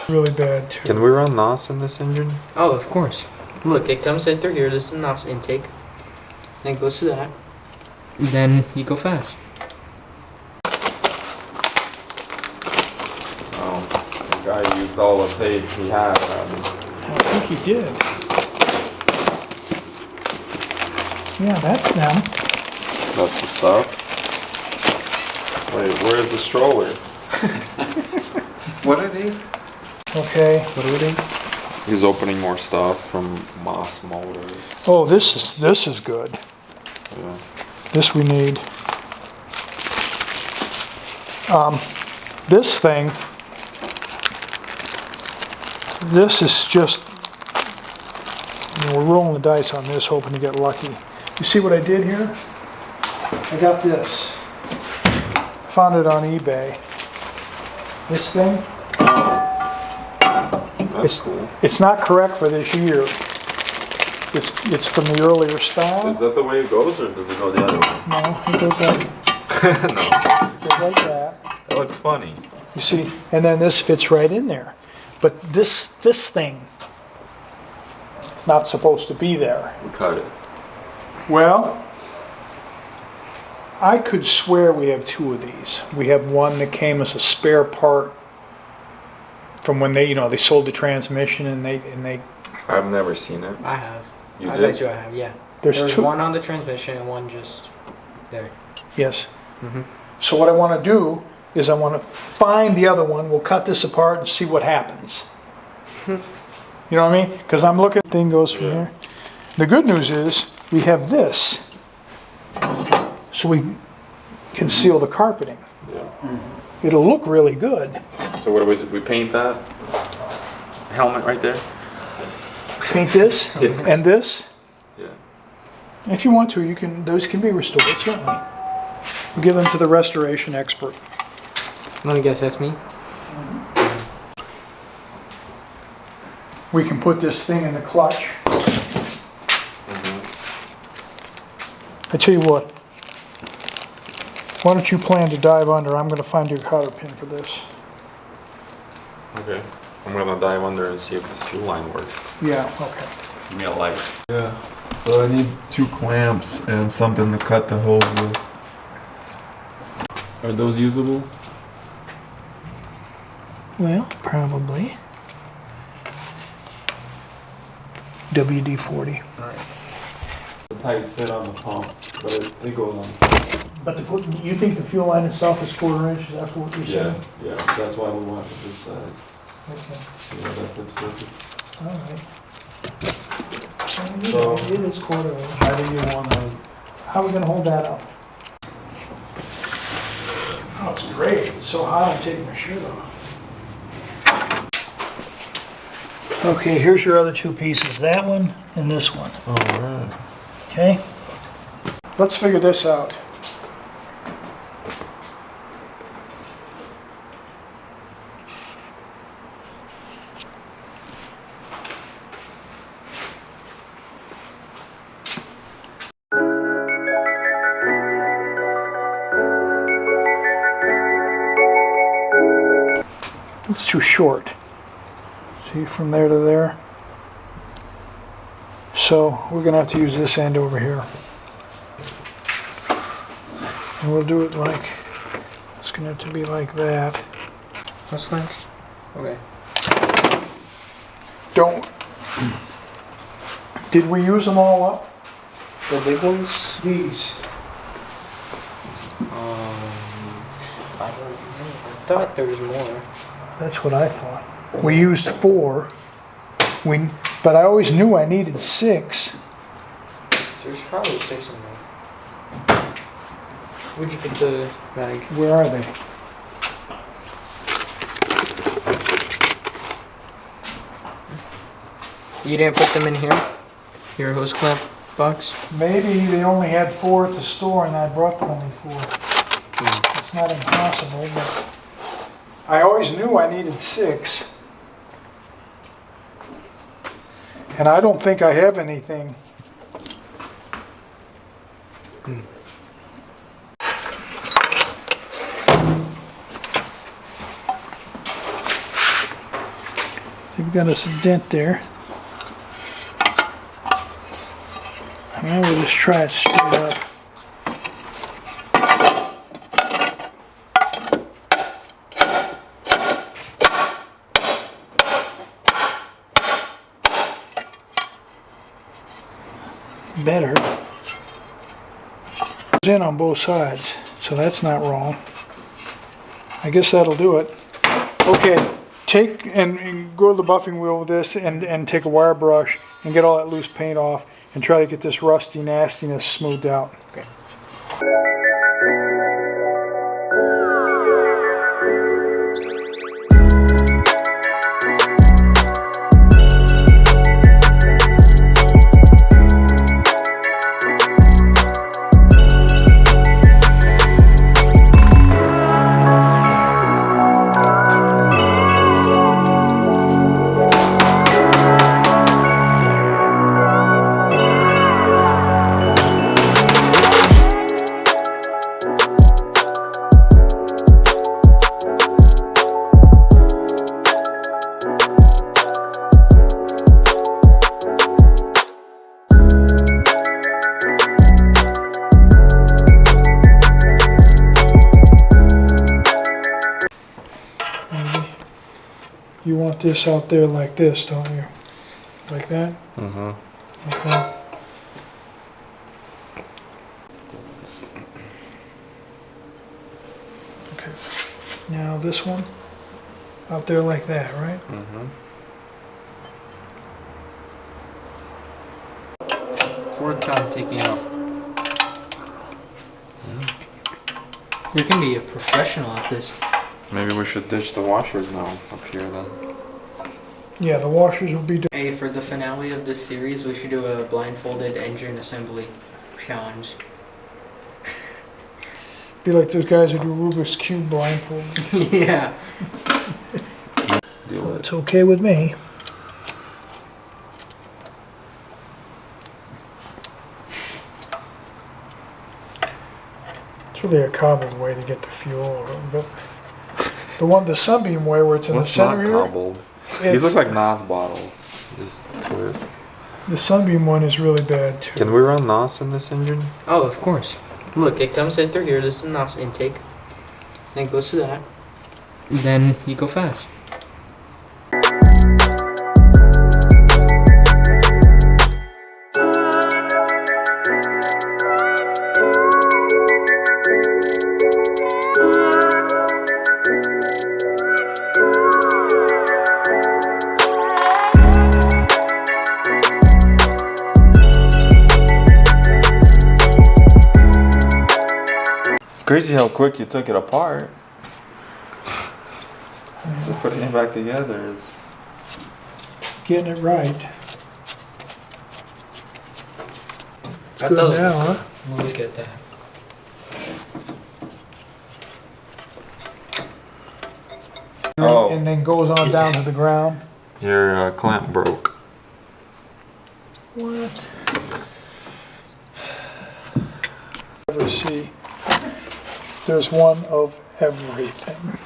Really bad too. Can we run NOS in this engine? Oh, of course. Look, it comes in through here. This is the NOS intake. Then it goes to that. Then you go fast. Oh, the guy used all the tape he had. I think he did. Yeah, that's them. That's the stuff. Wait, where's the stroller? What are these? Okay. What are they? He's opening more stuff from Moss Motors. Oh, this is good. Yeah. This we need. This thing. This is just. We're rolling the dice on this, hoping to get lucky. You see what I did here? I got this. Found it on eBay. This thing. That's cool. It's not correct for this year. It's from the earlier style. Is that the way it goes, or does it go the other way? No, it goes like, No. it goes like that. That looks funny. You see, and then this fits right in there. But this thing, it's not supposed to be there. We cut it. Well, I could swear we have two of these. We have one that came as a spare part from when they sold the transmission and they. I've never seen it. I have. You I did? bet you I have, yeah. There's two. One on the transmission and one just there. Yes. So what I want to do is I want to find the other one. We'll cut this apart and see what happens. You know what I mean? Because I'm looking, thing goes from here. The good news is we have this, so we can seal the carpeting. Yeah. It'll look really good. So what do we paint that helmet right there? Paint this and this. Yeah. If you want to, you can. Those can be restored, certainly. We'll give them to the restoration expert. Let me guess, that's me? We can put this thing in the clutch. I tell you what. Why don't you plan to dive under? I'm going to find your cotter pin for this. Okay. I'm gonna dive under and see if this fuel line works. Yeah, okay. Give me a light. Yeah. So I need 2 clamps and something to cut the hose with. Are those usable? Well, probably. WD-40. A tight fit on the pump, but it goes on. But you think the fuel line itself is 1/4 inch? That's what you're saying? Yeah. That's why we want it this size. Okay. Yeah, that fits perfect. All right. So, It is 1/4 inch. how do you want to? How are we gonna hold that up? Oh, it's great. It's so hot I'm taking my shirt off. Okay, here's your other 2 pieces. That one and this one. All right. Okay? Let's figure this out. It's too short. See, from there to there. So we're gonna have to use this end over here. And we'll do it like, it's gonna have to be like that. That's nice. Okay. Don't, did we use them all up? The big ones? These. I don't know. I thought there was more. That's what I thought. We used 4. But I always knew I needed 6. There's probably 6 in there. Where'd you get the bag? Where are they? You didn't put them in here? Your hose clamp box? Maybe they only had 4 at the store and I brought them only 4. It's not impossible, but I always knew I needed 6. And I don't think I have anything. we've got us a dent there. Now we'll just try it straight up. Better. It's in on both sides, so that's not wrong. I guess that'll do it. Okay, take and go to the buffing wheel with this and take a wire brush and get all that loose paint off and try to get this rusty nastiness smoothed out. Okay. You want this out there like this, don't you? Like that? Mm-hmm. Okay. Okay. Now this one out there like that, right? Mm-hmm. Fourth time taking off. You can be a professional at this. Maybe we should ditch the washers now up here then. Yeah, the washers will be. Hey, for the finale of this series, we should do a blindfolded engine assembly challenge. Be like those guys who do Rubik's Cube blindfold. Yeah. Deal with it. It's okay with me. It's really a common way to get the fuel, but the sunbeam way where it's in What's the center not here. cobbled? These look like NOS bottles. Just twist. The sunbeam one is really bad too. Can we run NOS in this engine? Oh, of course. Look, it comes in through here. This is the NOS intake. Then it goes to that. Then you go fast. Crazy how quick you took it apart. So putting it back together is... Getting it right. It's That good does now, huh? look at that. Oh. And then goes on down to the ground. Your clamp broke. What? Ever see? There's one of everything.